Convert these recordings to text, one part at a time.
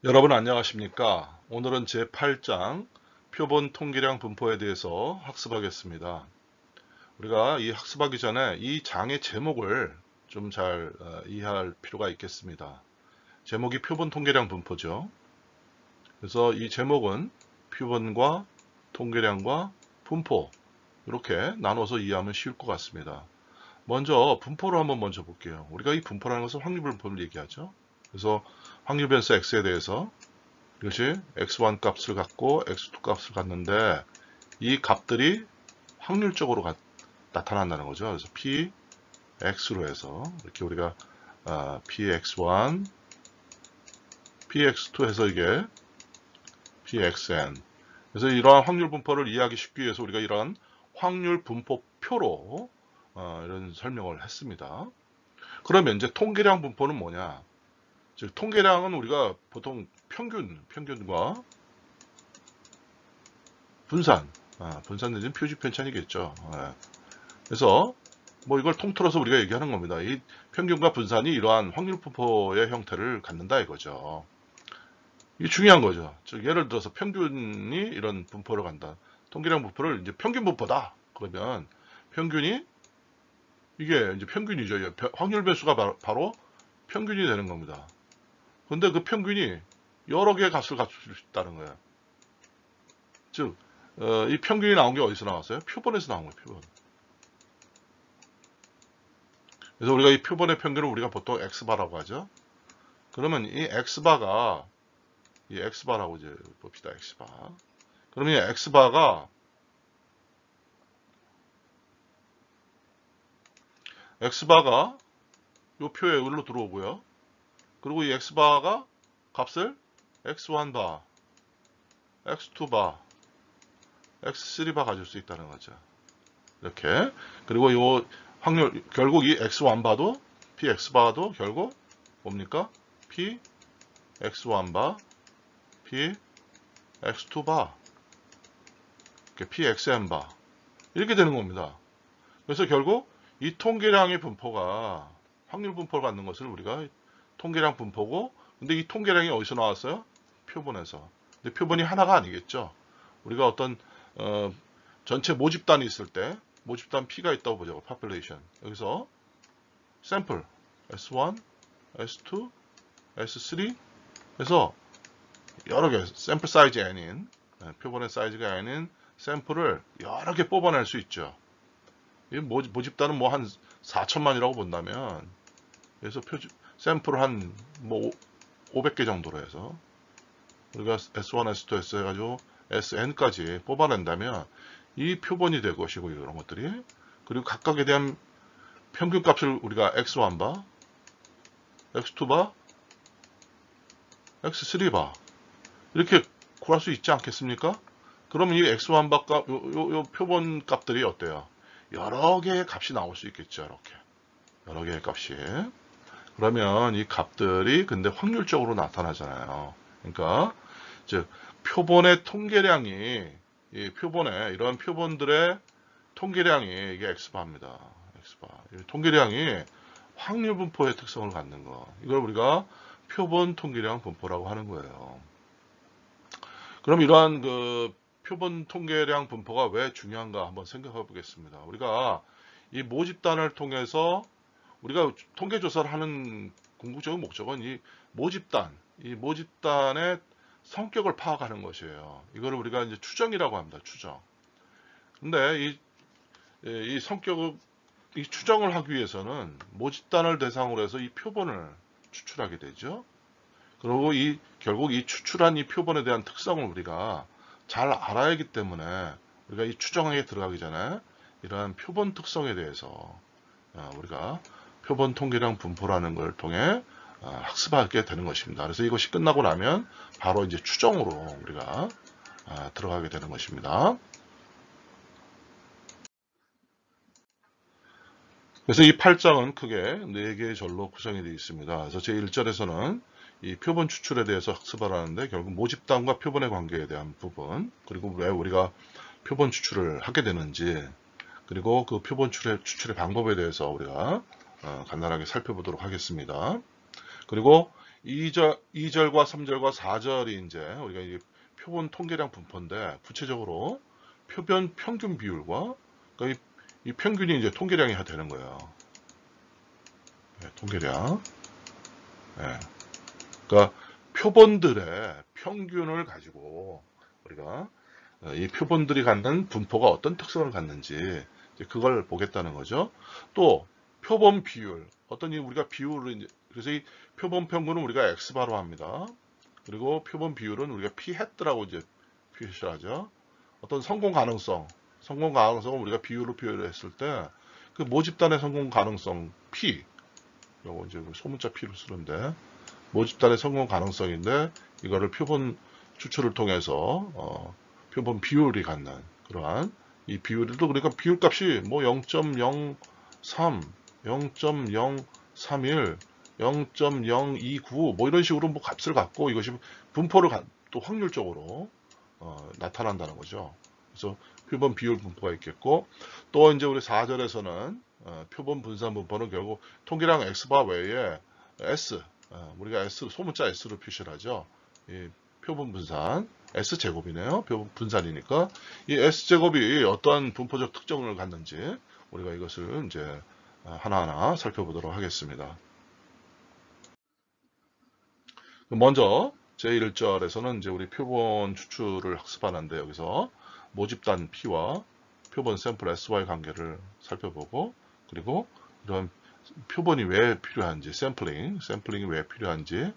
여러분 안녕하십니까? 오늘은 제8장 표본 통계량 분포에 대해서 학습하겠습니다. 우리가 이 학습하기 전에 이 장의 제목을 좀 잘 이해할 필요가 있겠습니다. 제목이 표본 통계량 분포죠. 그래서 이 제목은 표본과 통계량과 분포 이렇게 나눠서 이해하면 쉬울 것 같습니다. 먼저 분포를 한번 먼저 볼게요. 우리가 이 분포라는 것은 확률 분포를 얘기하죠. 그래서 확률 변수 x에 대해서 이것이 x1 값을 갖고 x2 값을 갖는데 이 값들이 확률적으로 나타난다는 거죠. 그래서 px로 해서 이렇게 우리가 px1, px2 해서 이게 pxn. 그래서 이러한 확률 분포를 이해하기 쉽기 위해서 우리가 이러한 확률 분포표로 이런 설명을 했습니다. 그러면 이제 통계량 분포는 뭐냐? 즉 통계량은 우리가 보통 평균과 분산, 분산 내지는 표시 편찬이겠죠. 그래서 뭐 이걸 통틀어서 우리가 얘기하는 겁니다. 이 평균과 분산이 이러한 확률 분포의 형태를 갖는다 이거죠. 이게 중요한 거죠. 즉 예를 들어서 평균이 이런 분포를 간다. 통계량 분포를 이제 평균 분포다. 그러면 평균이 이게 이제 평균이죠. 확률 변수가 바로 평균이 되는 겁니다. 근데 그 평균이 여러 개의 값을 갖출 수 있다는 거예요. 즉, 이 평균이 나온 게 어디서 나왔어요? 표본에서 나온 거예요, 표본. 그래서 우리가 이 표본의 평균을 우리가 보통 x바라고 하죠. 그러면 이 x바가, 이 x바라고 이제 봅시다, x바. 그러면 이 x바가 이 표에 을로 들어오고요. 그리고 이 x바가 값을 x1바, x2바, x3바 가질 수 있다는 거죠. 이렇게. 그리고 요 확률, 결국 이 x1바도, px바도 결국 뭡니까? px1바, px2바, pxn바. 이렇게 되는 겁니다. 그래서 결국 이 통계량의 분포가 확률 분포를 갖는 것을 우리가 통계량 분포고, 근데 이 통계량이 어디서 나왔어요? 표본에서. 근데 표본이 하나가 아니겠죠. 우리가 어떤 전체 모집단이 있을 때 모집단 P가 있다고 보죠. population. 여기서 샘플 S1, S2, S3 해서 여러 개 샘플 사이즈 n인 표본의 사이즈가 n인 샘플을 여러 개 뽑아낼 수 있죠. 이 모집단은 뭐 한 4천만이라고 본다면 그래서 샘플을 한 뭐 500개 정도로 해서 우리가 S1, S2, S 해가지고 SN까지 뽑아낸다면 이 표본이 될 것이고 이런 것들이 그리고 각각에 대한 평균 값을 우리가 x1바, x2바, x3바 이렇게 구할 수 있지 않겠습니까? 그러면 이 x1바 값, 요 표본 값들이 어때요? 여러 개의 값이 나올 수 있겠죠. 이렇게 여러 개의 값이. 그러면 이 값들이 근데 확률적으로 나타나잖아요. 그러니까 즉 표본의 통계량이 이 표본의 이런 표본들의 통계량이 이게 x바입니다. x바. 통계량이 확률 분포의 특성을 갖는 거. 이걸 우리가 표본 통계량 분포라고 하는 거예요. 그럼 이러한 그 표본 통계량 분포가 왜 중요한가 한번 생각해 보겠습니다. 우리가 이 모집단을 통해서 우리가 통계 조사를 하는 궁극적인 목적은 이 모집단의 성격을 파악하는 것이에요. 이거를 우리가 이제 추정이라고 합니다. 추정. 근데 이 성격을 이 추정을 하기 위해서는 모집단을 대상으로 해서 이 표본을 추출하게 되죠. 그리고 결국 이 추출한 이 표본에 대한 특성을 우리가 잘 알아야 하기 때문에 우리가 이 추정에 들어가기 전에 이러한 표본 특성에 대해서 우리가 표본 통계량 분포라는 걸 통해 학습하게 되는 것입니다. 그래서 이것이 끝나고 나면 바로 이제 추정으로 우리가 들어가게 되는 것입니다. 그래서 이 8장은 크게 4개의 절로 구성이 되어 있습니다. 그래서 제1절에서는 이 표본 추출에 대해서 학습하라는데 결국 모집단과 표본의 관계에 대한 부분, 그리고 왜 우리가 표본 추출을 하게 되는지, 그리고 그 표본 추출의 방법에 대해서 우리가 간단하게 살펴보도록 하겠습니다. 그리고 2절과 3절과 4절이 이제 우리가 이제 표본 통계량 분포인데 구체적으로 표본 평균 비율과 그러니까 이 평균이 이제 통계량이 되는 거예요. 네, 통계량. 네. 그러니까 표본들의 평균을 가지고 우리가 이 표본들이 갖는 분포가 어떤 특성을 갖는지 이제 그걸 보겠다는 거죠. 또 표본 비율, 어떤 우리가 비율을 이제 그래서 이 표본 평균은 우리가 x바로 합니다. 그리고 표본 비율은 우리가 p 헤트라고 이제 표시를 하죠. 어떤 성공 가능성을 우리가 비율로 표현했을 때 그 모집단의 성공 가능성 p, 요거 이제 소문자 p로 쓰는데 모집단의 성공 가능성인데 이거를 표본 추출을 통해서 표본 비율이 갖는 그러한 이 비율도 그러니까 비율값이 뭐 0.03, 0.031, 0.029 뭐 이런 식으로 뭐 값을 갖고 이것이 분포를 또 확률적으로 나타난다는 거죠. 그래서 표본 비율 분포가 있겠고 또 이제 우리 4절에서는 표본 분산 분포는 결국 통계량 x바 외에 s 우리가 S 소문자 S로 표시를 하죠. 이 표본 분산 S 제곱이네요. 표본 분산이니까 이 S 제곱이 어떠한 분포적 특성을 갖는지 우리가 이것을 이제 하나하나 살펴보도록 하겠습니다. 먼저 제1절에서는 이제 우리 표본 추출을 학습하는데 여기서 모집단 P와 표본 샘플 SY 관계를 살펴보고 그리고 이런 표본이 왜 필요한지, 샘플링이 왜 필요한지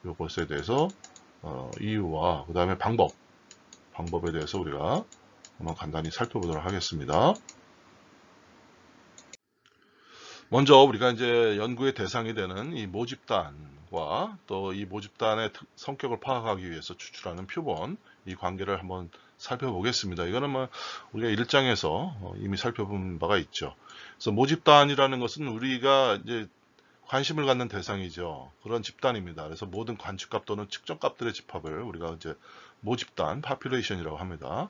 이것에 대해서 이유와 그 다음에 방법에 대해서 우리가 한번 간단히 살펴보도록 하겠습니다. 먼저 우리가 이제 연구의 대상이 되는 이 모집단과 또 이 모집단의 성격을 파악하기 위해서 추출하는 표본 이 관계를 한번 살펴보겠습니다. 이거는 뭐 우리가 1장에서 이미 살펴본 바가 있죠. 그래서 모집단이라는 것은 우리가 이제 관심을 갖는 대상이죠. 그런 집단입니다. 그래서 모든 관측값 또는 측정값들의 집합을 우리가 이제 모집단, population이라고 합니다.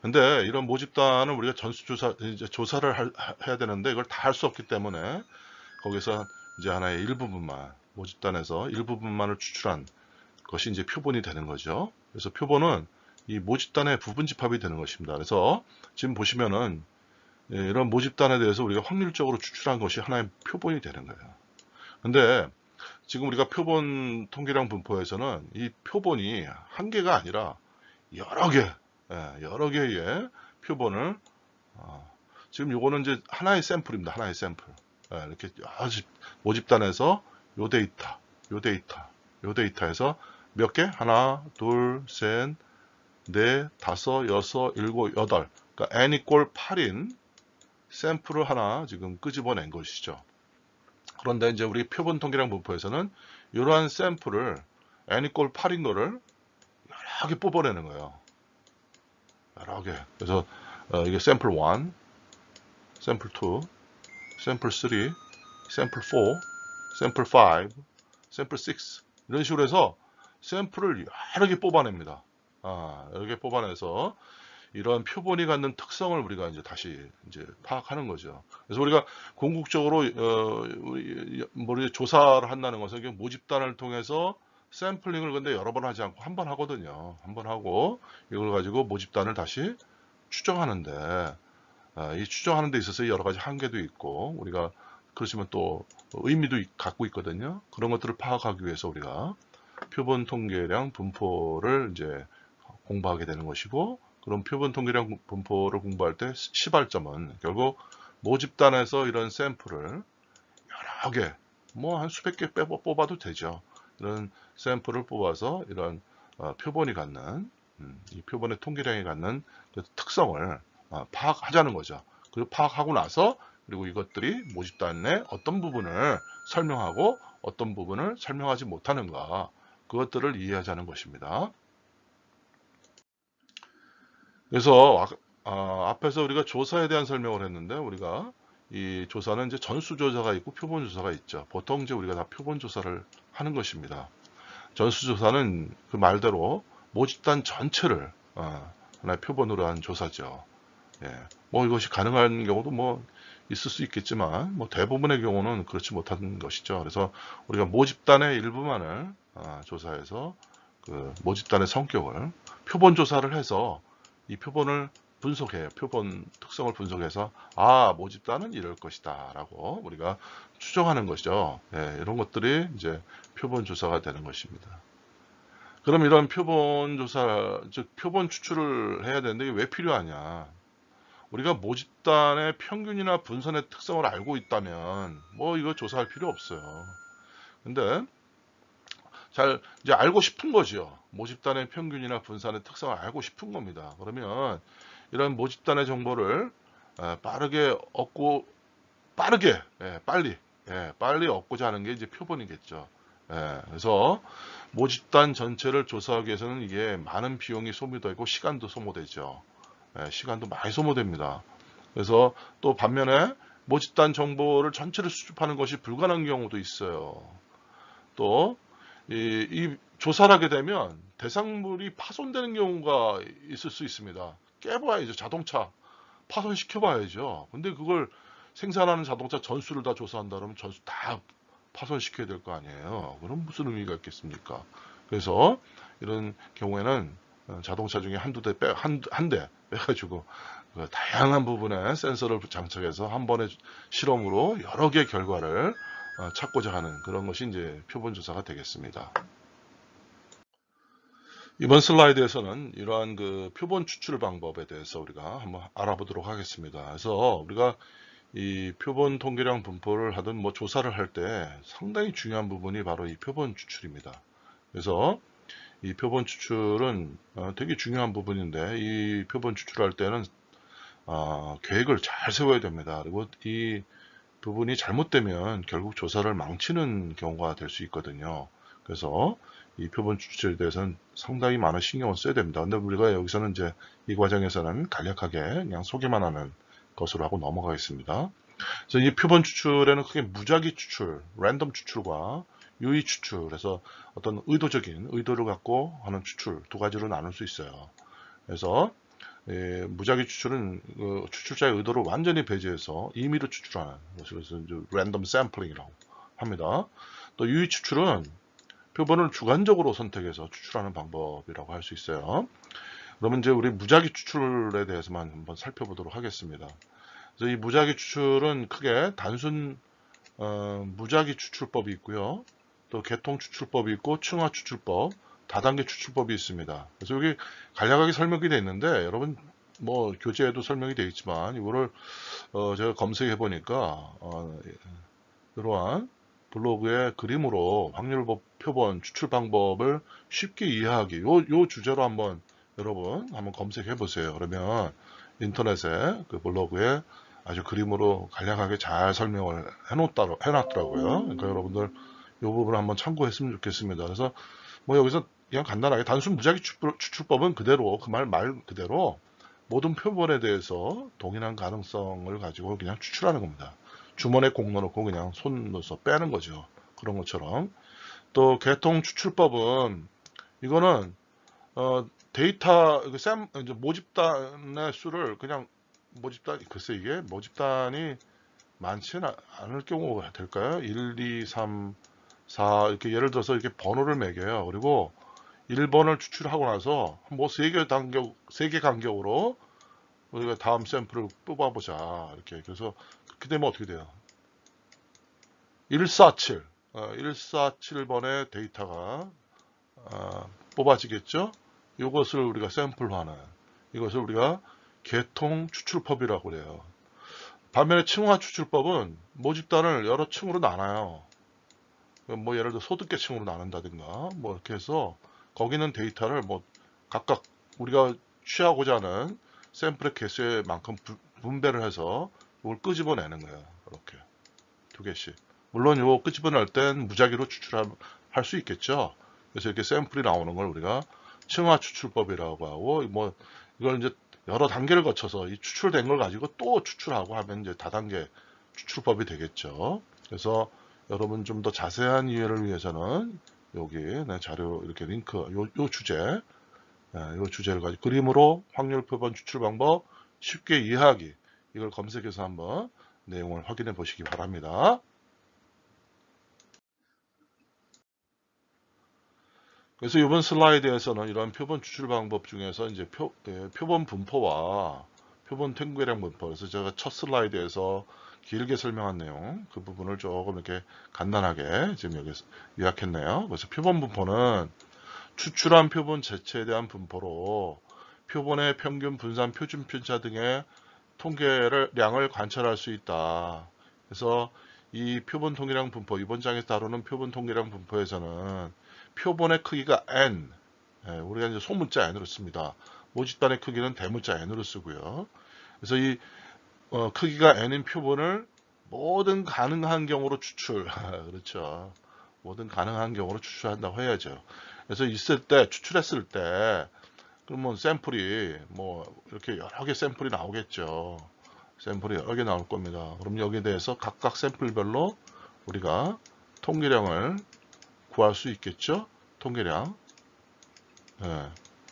근데 이런 모집단을 우리가 조사를 해야 되는데 이걸 다 할 수 없기 때문에 거기서 이제 하나의 일부분만, 모집단에서 일부분만을 추출한 것이 이제 표본이 되는 거죠. 그래서 표본은 이 모집단의 부분 집합이 되는 것입니다. 그래서 지금 보시면은 이런 모집단에 대해서 우리가 확률적으로 추출한 것이 하나의 표본이 되는 거예요. 근데 지금 우리가 표본 통계량 분포에서는 이 표본이 한 개가 아니라 여러 개의 표본을 지금 요거는 이제 하나의 샘플입니다. 하나의 샘플. 이렇게 모집단에서 요 데이터에서 몇 개? 하나, 둘, 셋, 넷, 다섯, 여섯, 일곱, 여덟. 그러니까 n = 8인 샘플을 하나 지금 끄집어낸 것이죠. 그런데 이제 우리 표본 통계량 분포에서는 이러한 샘플을 n = 8인 거를 여러 개 뽑아내는 거예요. 여러 개. 그래서 이게 샘플 1, 샘플 2, 샘플 3, 샘플 4, 샘플 5, 샘플 6 이런 식으로 해서 샘플을 여러 개 뽑아냅니다. 여러 개 뽑아내서 이러한 표본이 갖는 특성을 우리가 이제 다시 이제 파악하는 거죠. 그래서 우리가 궁극적으로 우리 조사를 한다는 것은 모집단을 통해서 샘플링을 근데 여러 번 하지 않고 한 번 하거든요. 한 번 하고 이걸 가지고 모집단을 다시 추정하는데 이 추정하는 데 있어서 여러 가지 한계도 있고 우리가 그렇지만 또 의미도 갖고 있거든요. 그런 것들을 파악하기 위해서 우리가 표본 통계량 분포를 이제 공부하게 되는 것이고 그럼 표본 통계량 분포를 공부할 때 시발점은 결국 모집단에서 이런 샘플을 여러 개, 뭐 한 수백 개 뽑아도 되죠. 이런 샘플을 뽑아서 이런 표본이 갖는 이 표본의 통계량이 갖는 그 특성을 파악하자는 거죠. 그리고 파악하고 나서 그리고 이것들이 모집단 내 어떤 부분을 설명하고 어떤 부분을 설명하지 못하는가 그것들을 이해하자는 것입니다. 그래서 앞에서 우리가 조사에 대한 설명을 했는데 우리가 이 조사는 이제 전수조사가 있고 표본조사가 있죠. 보통 이제 우리가 다 표본조사를 하는 것입니다. 전수조사는 그 말대로 모집단 전체를 하나의 표본으로 한 조사죠. 뭐 이것이 가능한 경우도 뭐 있을 수 있겠지만 뭐 대부분의 경우는 그렇지 못한 것이죠. 그래서 우리가 모집단의 일부만을 조사해서 그 모집단의 성격을 표본 조사를 해서 이 표본을 분석해요. 표본 특성을 분석해서 모집단은 이럴 것이다 라고 우리가 추정하는 것이죠. 이런 것들이 이제 표본 조사가 되는 것입니다. 그럼 이런 표본 조사, 즉 표본 추출을 해야 되는데 이게 왜 필요하냐? 우리가 모집단의 평균이나 분선의 특성을 알고 있다면 뭐 이거 조사할 필요 없어요. 근데 잘 이제 알고 싶은 거죠. 모집단의 평균이나 분산의 특성을 알고 싶은 겁니다. 그러면 이런 모집단의 정보를 빠르게 얻고 빨리 얻고자 하는 게 이제 표본이겠죠. 그래서 모집단 전체를 조사하기 위해서는 이게 많은 비용이 소모되고 시간도 소모되죠. 시간도 많이 소모됩니다. 그래서 또 반면에 모집단 정보를 전체를 수집하는 것이 불가능한 경우도 있어요. 또 이 조사를 하게 되면 대상물이 파손되는 경우가 있을 수 있습니다. 깨봐야죠. 자동차 파손시켜 봐야죠. 근데 그걸 생산하는 자동차 전수를 다 조사한다 그러면 전수 다 파손시켜야 될 거 아니에요. 그럼 무슨 의미가 있겠습니까? 그래서 이런 경우에는 자동차 중에 한 대 빼가지고 다양한 부분에 센서를 장착해서 한 번의 실험으로 여러 개의 결과를 찾고자 하는 그런 것이 이제 표본 조사가 되겠습니다. 이번 슬라이드에서는 이러한 그 표본 추출 방법에 대해서 우리가 한번 알아보도록 하겠습니다. 그래서 우리가 이 표본 통계량 분포를 하든 뭐 조사를 할 때 상당히 중요한 부분이 바로 이 표본 추출입니다. 그래서 이 표본 추출은 되게 중요한 부분인데 이 표본 추출할 때는 계획을 잘 세워야 됩니다. 그리고 이 부분이 잘못되면 결국 조사를 망치는 경우가 될 수 있거든요. 그래서 이 표본 추출에 대해서는 상당히 많은 신경을 써야 됩니다. 근데 우리가 여기서는 이제 이 과정에서는 간략하게 그냥 소개만 하는 것으로 하고 넘어가겠습니다. 그래서 이 표본 추출에는 크게 무작위 추출, 랜덤 추출과 유의 추출, 그래서 어떤 의도적인 의도를 갖고 하는 추출 두 가지로 나눌 수 있어요. 그래서 무작위 추출은 추출자의 의도를 완전히 배제해서 임의로 추출하는 것을 랜덤 샘플링이라고 합니다. 또 유의 추출은 표본을 주관적으로 선택해서 추출하는 방법이라고 할 수 있어요. 그러면 이제 우리 무작위 추출에 대해서만 한번 살펴보도록 하겠습니다. 그래서 이 무작위 추출은 크게 단순 무작위 추출법이 있고요. 또 계통 추출법이 있고 층화 추출법, 다단계 추출법이 있습니다. 그래서 여기 간략하게 설명이 되어 있는데 여러분 뭐 교재에도 설명이 되어 있지만 이거를 제가 검색해 보니까 이러한 블로그의 그림으로 확률 표본 추출 방법을 쉽게 이해하기 요 주제로 한번 여러분 한번 검색해 보세요. 그러면 인터넷에 그 블로그에 아주 그림으로 간략하게 잘 설명을 해놨더라고요. 그러니까 여러분들 이 부분을 한번 참고했으면 좋겠습니다. 그래서 뭐 여기서 그냥 간단하게 단순 무작위 추출법은 그대로 그 말 그대로 모든 표본에 대해서 동일한 가능성을 가지고 그냥 추출하는 겁니다. 주머니에 공 넣어놓고 그냥 손 넣어서 빼는 거죠. 그런 것처럼. 또 계통 추출법은 이거는 데이터 이제 모집단의 수를 그냥 글쎄 이게 모집단이 많지는 않을 경우가 될까요? 1, 2, 3, 4 이렇게 예를 들어서 이렇게 번호를 매겨요. 그리고 1번을 추출하고 나서 뭐 3개 간격으로 우리가 다음 샘플을 뽑아보자. 이렇게. 그래서 그렇게 되면 어떻게 돼요? 147번의 데이터가 뽑아지겠죠? 이것을 우리가 샘플화하는 이것을 우리가 계통 추출법이라고 그래요. 반면에 층화 추출법은 모집단을 여러 층으로 나눠요. 뭐 예를 들어 소득계층으로 나눈다든가 뭐 이렇게 해서 거기는 데이터를 뭐 각각 우리가 취하고자 하는 샘플의 개수에 만큼 분배를 해서 이걸 끄집어내는 거예요. 이렇게 두 개씩. 물론 이거 끄집어낼 땐 무작위로 추출할 수 있겠죠. 그래서 이렇게 샘플이 나오는 걸 우리가 층화 추출법이라고 하고 뭐 이걸 이제 여러 단계를 거쳐서 이 추출된 걸 가지고 또 추출하고 하면 이제 다단계 추출법이 되겠죠. 그래서 여러분 좀 더 자세한 이해를 위해서는 여기 자료 이렇게 링크 요 주제를 가지고 그림으로 확률 표본 추출 방법 쉽게 이해하기 이걸 검색해서 한번 내용을 확인해 보시기 바랍니다. 그래서 이번 슬라이드에서는 이러한 표본 추출 방법 중에서 이제 표본 분포와 표본 통계량 분포. 그래서 제가 첫 슬라이드에서 길게 설명한 내용, 그 부분을 조금 이렇게 간단하게 지금 여기서 요약했네요. 그래서 표본 분포는 추출한 표본 개체에 대한 분포로 표본의 평균 분산 표준 편차 등의 통계량을 관찰할 수 있다. 그래서 이 표본 통계량 분포, 이번 장에서 다루는 표본 통계량 분포에서는 표본의 크기가 n, 우리가 이제 소문자 n으로 씁니다. 모집단의 크기는 대문자 n으로 쓰고요. 그래서 이 크기가 n인 표본을 모든 가능한 경우로 추출, 그렇죠. 모든 가능한 경우로 추출한다고 해야죠. 그래서 추출했을 때, 그러면 샘플이 이렇게 여러 개 샘플이 나오겠죠. 샘플이 여러 개 나올 겁니다. 그럼 여기에 대해서 각각 샘플별로 우리가 통계량을 구할 수 있겠죠? 통계량.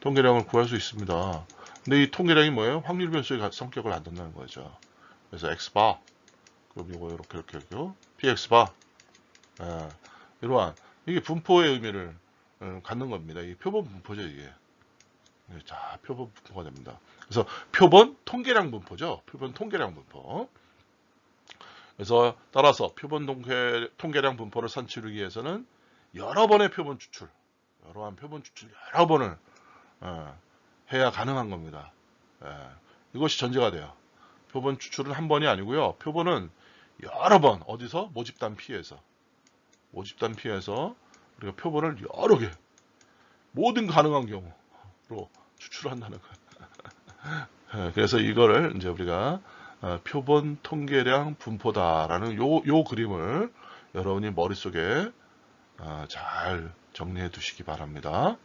통계량을 구할 수 있습니다. 근데 이 통계량이 뭐예요? 확률 변수의 성격을 안 둔다는 거죠. 그래서 x바, 그럼 이거 이렇게 px바, 이러한 이게 분포의 의미를 갖는 겁니다. 이 표본 분포죠, 이게. 자, 표본 분포가 됩니다. 그래서 표본 통계량 분포죠. 표본 통계량 분포. 그래서 따라서 표본 통계량 분포를 산출하기 위해서는 여러 번의 표본 추출, 여러한 표본 추출 여러 번을 해야 가능한 겁니다. 이것이 전제가 돼요. 표본 추출은 한 번이 아니고요. 표본은 여러 번, 어디서? 모집단 P에서 우리가 표본을 여러 개, 모든 가능한 경우로 추출한다는 거예요. 그래서 이거를 이제 우리가 표본 통계량 분포다라는 요 그림을 여러분이 머릿속에 잘 정리해 두시기 바랍니다.